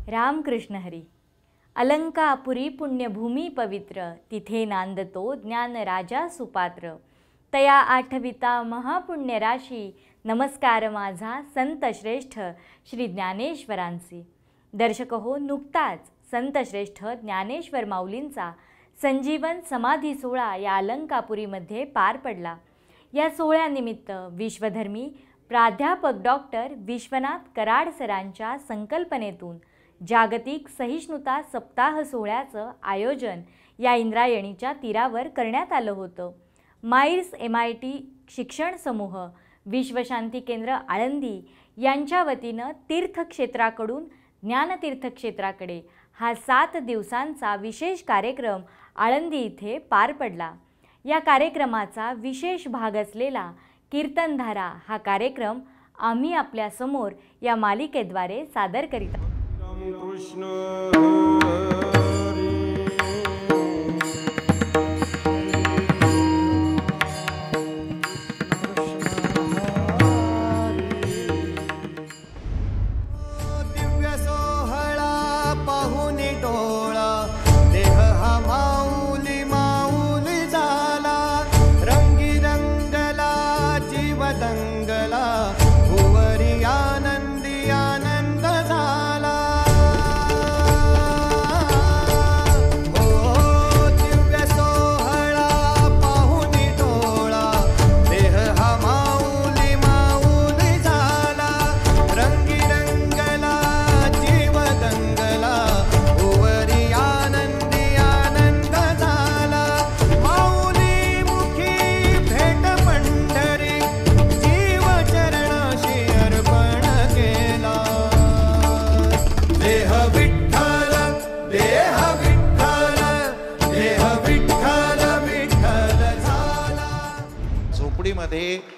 रामकृष्ण हरी. अलंकापुरी पुण्यभूमी पवित्र, तिथे नांदतो ज्ञान राजा सुपात्र. तया आठविता महापुण्यराशी, नमस्कार माझा संत श्रेष्ठ श्री ज्ञानेश्वरांसी. दर्शक हो, नुकताच संत श्रेष्ठ ज्ञानेश्वर माऊलींचा संजीवन समाधी सोहळा या अलंकापुरीमध्ये पार पडला. या सोहळ्यानिमित्त विश्वधर्मी प्राध्यापक डॉक्टर विश्वनाथ कराड सरांच्या संकल्पनेतून जागतिक सहिष्णुता सप्ताह सोहळ्याचं आयोजन या इंद्रायणीच्या तीरावर करण्यात आलं होतं. माईर्स MIT शिक्षण समूह, विश्वशांती केंद्र आळंदी यांच्या वतीनं तीर्थक्षेत्राकडून ज्ञानतीर्थक्षेत्राकडे हा 7 दिवसांचा विशेष कार्यक्रम आळंदी इथे पार पडला. या कार्यक्रमाचा विशेष भाग असलेला कीर्तनधारा हा कार्यक्रम आम्ही आपल्या समोर या मालिकेद्वारे सादर करीत आहोत.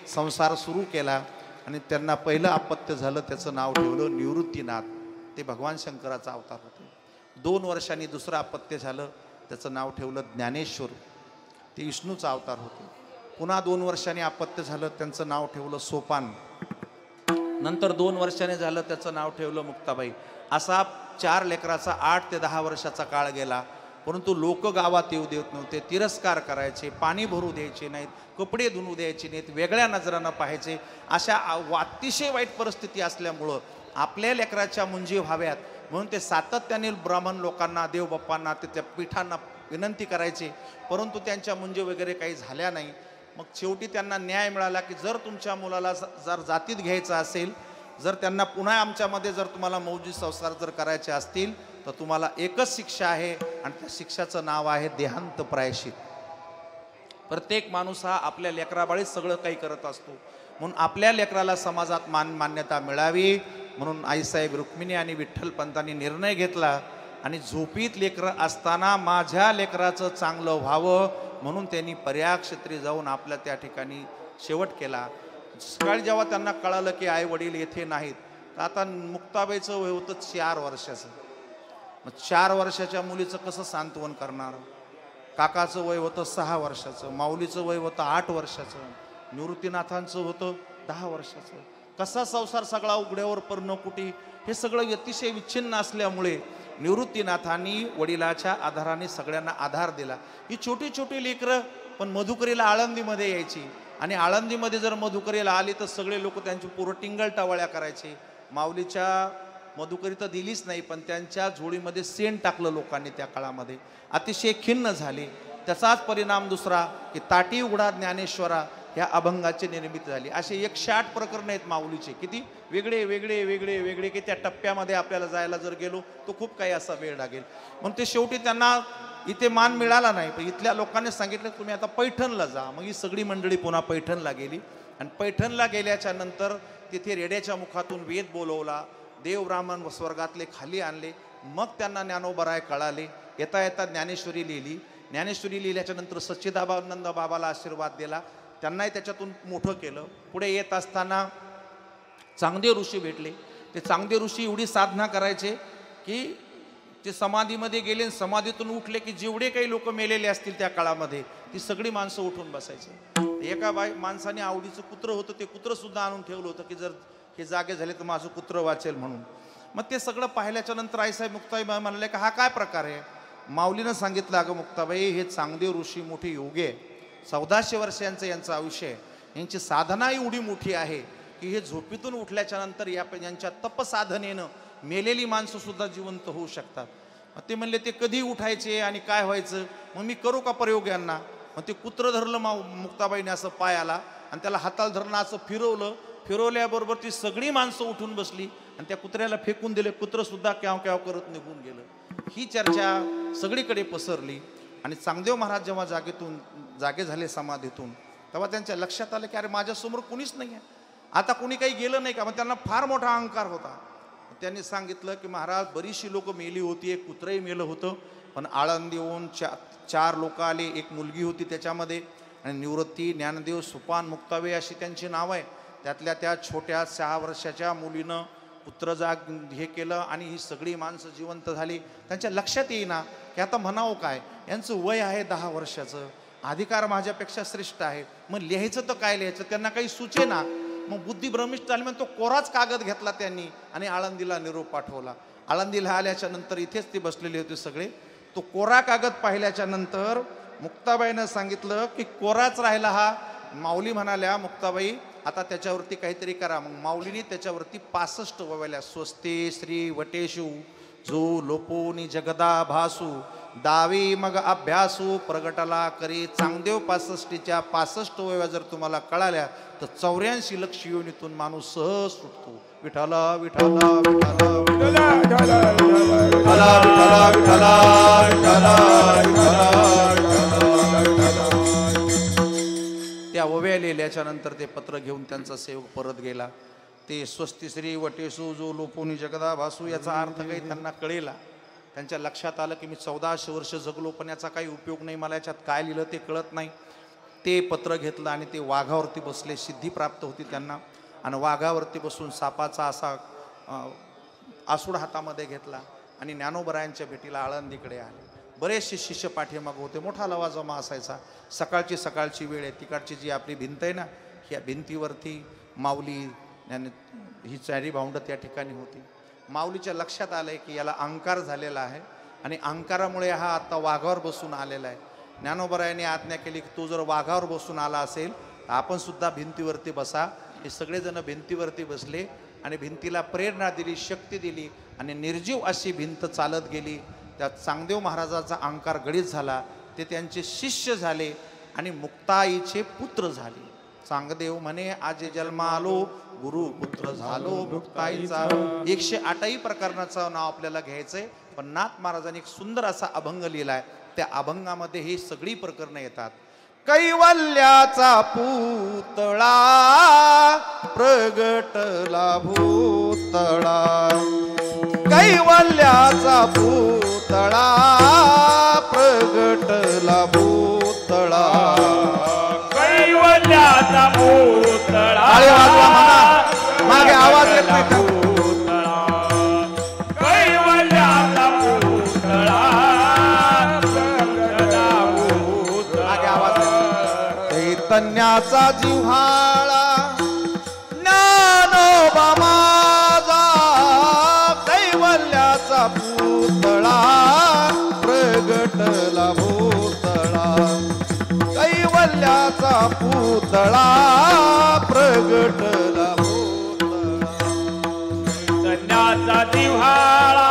संसार सुरू केला आणि त्यांना पहिलं अपत्य झालं, त्याचं नाव ठेवलं निवृत्तीनाथ. ते भगवान शंकराचा अवतार होते. 2 वर्षांनी दुसरं अपत्य झालं, त्याचं नाव ठेवलं ज्ञानेश्वर. ते विष्णूचा अवतार होते. पुन्हा 2 वर्षांनी अपत्य झालं, त्यांचं नाव ठेवलं सोपान. नंतर 2 वर्षांनी झालं, त्याचं नाव ठेवलं मुक्ताबाई. असा 4 लेकराचा 8 ते 10 वर्षाचा काळ गेला. परंतु लोक गावात येऊ देत नव्हते, तिरस्कार करायचे, पाणी भरू द्यायचे नाहीत, कपडे धुवू द्यायचे नाहीत, वेगळ्या नजरानं पाहायचे. अशा अतिशय वाईट परिस्थिती असल्यामुळं आपल्या लेकराच्या मुंजी व्हाव्यात म्हणून ते सातत्याने ब्राह्मण लोकांना, देवबाप्पांना, त्या पीठांना विनंती करायचे. परंतु त्यांच्या मुंजी वगैरे काही झाल्या नाही. मग शेवटी त्यांना न्याय मिळाला की जर तुमच्या मुलाला जर जातीत घ्यायचं असेल, जर त्यांना पुन्हा आमच्यामध्ये जर तुम्हाला मौजी संस्कार जर करायचे असतील तर तुम्हाला एकच शिक्षा आहे आणि त्या शिक्षाचं नाव आहे देहांत प्रायश्चित. प्रत्येक माणूस हा आपल्या लेकराबाळीत सगळं काही करत असतो. म्हणून आपल्या लेकराला समाजात मान्यता मिळावी म्हणून आईसाहेब रुक्मिणी आणि विठ्ठलपंतांनी निर्णय घेतला आणि झोपीत लेकरं असताना माझ्या लेकराचं चांगलं व्हावं म्हणून त्यांनी पर्याक्षेत्री जाऊन आपल्या त्या ठिकाणी शेवट केला. सकाळी जेव्हा त्यांना कळालं की आई वडील येथे नाहीत, तर आता मुक्ताबाईचं वय होतं 4 वर्षाचं. मग 4 वर्षाच्या मुलीचं कसं सांत्वन करणार? काकाचं वय होतं 6 वर्षाचं, माऊलीचं वय होतं 8 वर्षाचं, निवृत्तीनाथांचं होतं 10 वर्षाचं. कसा संसार सगळा उघड्यावर पर्णकुटी, हे सगळं अतिशय विच्छिन्न असल्यामुळे निवृत्तीनाथांनी वडिलाच्या आधाराने सगळ्यांना आधार दिला. ही छोटी छोटी लेकरं पण मधुकरीला आळंदीमध्ये यायची आणि आळंदीमध्ये जर मधुकरीला आली तर सगळे लोक त्यांची पूर्ण टिंगल टावळ्या करायचे. माऊलीच्या मधुकरी तर दिलीच नाही, पण त्यांच्या झोळीमध्ये सेंट टाकलं लोकांनी त्या काळामध्ये. अतिशय खिन्न झाले. त्याचाच परिणाम दुसरा की ताटी उघडा ज्ञानेश्वरा ह्या अभंगाची निर्मिती झाली. असे 108 प्रकरण आहेत माऊलीचे. किती वेगळे वेगळे वेगळे वेगळे की त्या टप्प्यामध्ये आपल्याला जायला जर गेलो तर खूप काही असा वेळ लागेल. म्हणून ते शेवटी त्यांना इथे मान मिळाला नाही. पण इथल्या लोकांनी सांगितलं तुम्ही आता पैठणला जा. मग ही सगळी मंडळी पुन्हा पैठणला गेली आणि पैठणला गेल्याच्या नंतर तिथे रेड्याच्या मुखातून वेद बोलवला, देव ब्राह्मण स्वर्गातले खाली आणले. मग त्यांना ज्ञानोबराय कळाले. येता येता ज्ञानेश्वरी लिहिली. ज्ञानेश्वरी लिहिल्याच्या नंतर सच्चिदानंद बाबाला आशीर्वाद दिला, त्यांनाही त्याच्यातून मोठं केलं. पुढे येत असताना चांगदेव ऋषी भेटले. ते चांगदेव ऋषी एवढी साधना करायचे की ते समाधीमध्ये गेले, समाधीतून उठले की जेवढे काही लोक मेलेले असतील त्या काळामध्ये ती सगळी माणसं उठून बसायचे. एका माणसाने आवडीचं कुत्र होतं, ते कुत्र सुद्धा आणून ठेवलं होतं की जर हे जागे झाले तर माझं कुत्र वाचेल म्हणून. मग ते सगळं पाहिल्याच्या नंतर आईसाहेब मुक्ताबाई म्हणाले की हा काय प्रकार आहे. माऊलीनं सांगितलं अगं मुक्ताबाई हे चांगदेव ऋषी मोठे योगी आहे, 1400 वर्षांचं यांचं आयुष्य आहे, यांची साधना एवढी मोठी आहे की हे झोपेतून उठल्याच्या नंतर यांच्या तपसाधनेनं मेलेली माणसं सुद्धा जिवंत होऊ शकतात. मग ते म्हणले ते कधी उठायचे आणि काय व्हायचं, मग मी करू का प्रयोग यांना. मग ते कुत्रं धरलं मुक्ताबाईने असं पायाला आणि त्याला हाताला धरणं असं फिरवल्याबरोबर ती सगळी माणसं उठून बसली आणि त्या कुत्र्याला फेकून दिले. कुत्रं सुद्धा क्याव क्याव करत निघून गेलं. ही चर्चा सगळीकडे पसरली आणि चांगदेव महाराज जेव्हा जागे झाले समाधीतून तेव्हा त्यांच्या लक्षात आलं की अरे माझ्यासमोर कुणीच नाही आहे, आता कुणी काही गेलं नाही का. मग त्यांना फार मोठा अहंकार होता. त्यांनी सांगितलं की महाराज बरीचशी लोक मेली होती, एक कुत्रंही मेलं होतं, पण आळंदीहून 4 लोक आले, एक मुलगी होती त्याच्यामध्ये, आणि निवृत्ती, ज्ञानदेव, सुपान, मुक्ताबाई अशी त्यांची नावं आहे. त्यातल्या त्या छोट्या 6 वर्षाच्या मुलीनं पुत्र हे केलं आणि ही सगळी माणसं जिवंत झाली. त्यांच्या लक्षात येईना की आता म्हणावं काय, यांचं वय आहे 10 वर्षाचं, अधिकार माझ्यापेक्षा श्रेष्ठ आहे, मग लिहायचं तर काय लिहायचं, त्यांना काही सुचेना. मग बुद्धी भ्रमिष्ट झाली, मग तो कोराच कागद घेतला त्यांनी आणि आळंदीला निरोप पाठवला. आळंदीला आल्याच्या नंतर इथेच ते बसलेले होते सगळे. तो कोरा कागद पाहिल्याच्या नंतर मुक्ताबाईनं सांगितलं की कोराच राहिला हा. माऊली म्हणाल्या मुक्ताबाई आता त्याच्यावरती काहीतरी करा. मग माऊलीने त्याच्यावरती 65 वव्याल्या. स्वस्ते श्री वटेषु जो लोपोनी जगदा भासू दावी मग अभ्यासू प्रगटला करी. चांगदेव 65च्या 65 वव्या जर तुम्हाला कळाल्या तर 84 लक्ष योनीतून माणूस सहज सुटतो. विठाला विठाला विठाला विठाला विठाला विठाला विठाला. त्या ओव्या लिहिल्याच्या नंतर ते पत्र घेऊन त्यांचा सेवक परत गेला. ते स्वस्तिश्री वटेसू जो लोपोनी जगदा भासू याचा अर्थ काही त्यांना कळेला. त्यांच्या लक्षात आलं की मी 1400 वर्ष जगलो पण याचा काही उपयोग नाही, मला याच्यात काय लिहिलं ते कळत नाही. ते पत्र घेतलं आणि ते वाघावरती बसले. सिद्धी प्राप्त होती त्यांना. आणि वाघावरती बसून सापाचा असा आसूड हातामध्ये घेतला आणि ज्ञानोबरायांच्या भेटीला आळंदीकडे आले. बरेचसे शिष्य पाठीमाग होते. मोठा लवाजमा असायचा. सकाळची वेळ आहे. तिकडची जी आपली भिंत आहे ना, ह्या भिंतीवरती माऊली ही 4 भावंड त्या ठिकाणी होती. माऊलीच्या लक्षात आलंय की याला अहंकार झालेला आहे आणि अहंकारामुळे हा आता वाघावर बसून आलेला आहे. ज्ञानोबरायांनी आज्ञा केली की तो जर वाघावर बसून आला असेल तर आपण सुद्धा भिंतीवरती बसा. हे सगळेजण भिंतीवरती बसले आणि भिंतीला प्रेरणा दिली, शक्ती दिली आणि निर्जीव अशी भिंत चालत गेली. त्यात चांगदेव महाराजाचा अहंकार गळीत झाला. ते त्यांचे शिष्य झाले आणि मुक्ताईचे पुत्र झाले. चांगदेव म्हणे आज जन्म आलो गुरु पुत्र झालो मुक्ताईचा. 108 प्रकरणाचं नाव आपल्याला घ्यायचंय, पण नाथ महाराजांनी एक सुंदर असा अभंग लिहिलाय. त्या अभंगामध्ये ही सगळी प्रकरणं येतात. कैवल्याचा पुतळा प्रगटला भूतळा. कैवल्याचा पुतळा प्रगटला भूतळा. कैवल्याचा पुतळा मागे आवाज येत नाही का? कैवल्याचा पुतळा मागे आवाज चैतन्याचा जिव्हाळा ज्ञानोबा माझा. कैवल्याचा पुतळा प्रगटला भूतळा. कैवल्याचा पुतळा प्रगटला भूतळा. कन्याचा जिव्हाळा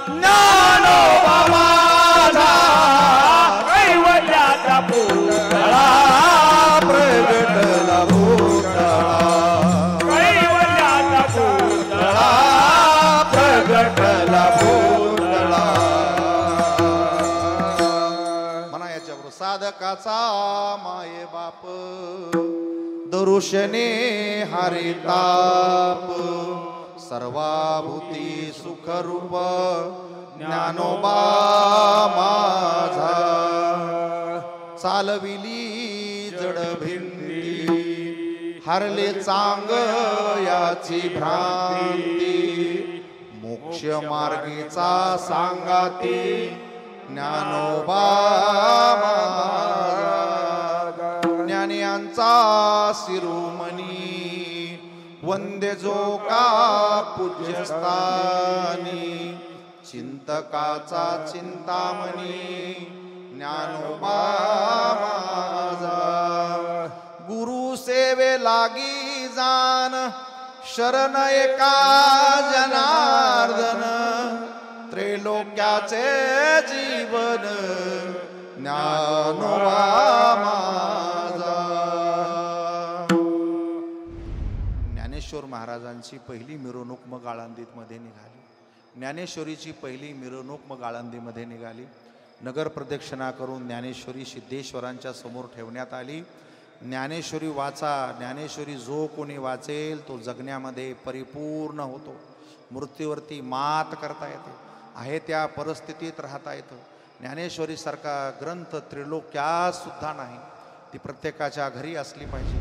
ज्ञानोबा माझा. कैवल्याचा पुतळा प्रगटला भूतळा. कैवल्याचा पुतळा प्रगटला भूतळा. म्हणा याच्यावर साधकाचा माये बाप दरुशने हरिताप. सर्वाभूती सुखरूप ज्ञानोबा माझा. चालविली जड भिंती हरले चांग याची भ्रांती. मोक्ष मार्गीचा सांगाती ज्ञानोबा माझा. ज्ञानियांचा शिरोमणी वंदे जो का पूज्यस्थानी चिंतकाचा चिंतामणी ज्ञानोबा माझा गुरु सेवे लागी जान शरण एका जनार्दन त्रैलोक्याचे जीवन ज्ञानोबा माझा. ज्ञानेश्वर महाराजांची पहिली मिरवणूक मग आळंदीमध्ये निघाली. ज्ञानेश्वरीची पहिली मिरवणूक मग आळंदीमध्ये निघाली. नगर प्रदक्षिणा करून ज्ञानेश्वरी सिद्धेश्वरांच्या समोर ठेवण्यात आली. ज्ञानेश्वरी वाचा, ज्ञानेश्वरी जो कोणी वाचेल तो जगण्यामध्ये परिपूर्ण होतो. मृत्यूवरती मात करता येते, आहे त्या परिस्थितीत राहता येतं. ज्ञानेश्वरीसारखा ग्रंथ त्रिलोक्यात सुद्धा नाही. ती प्रत्येकाच्या घरी असली पाहिजे.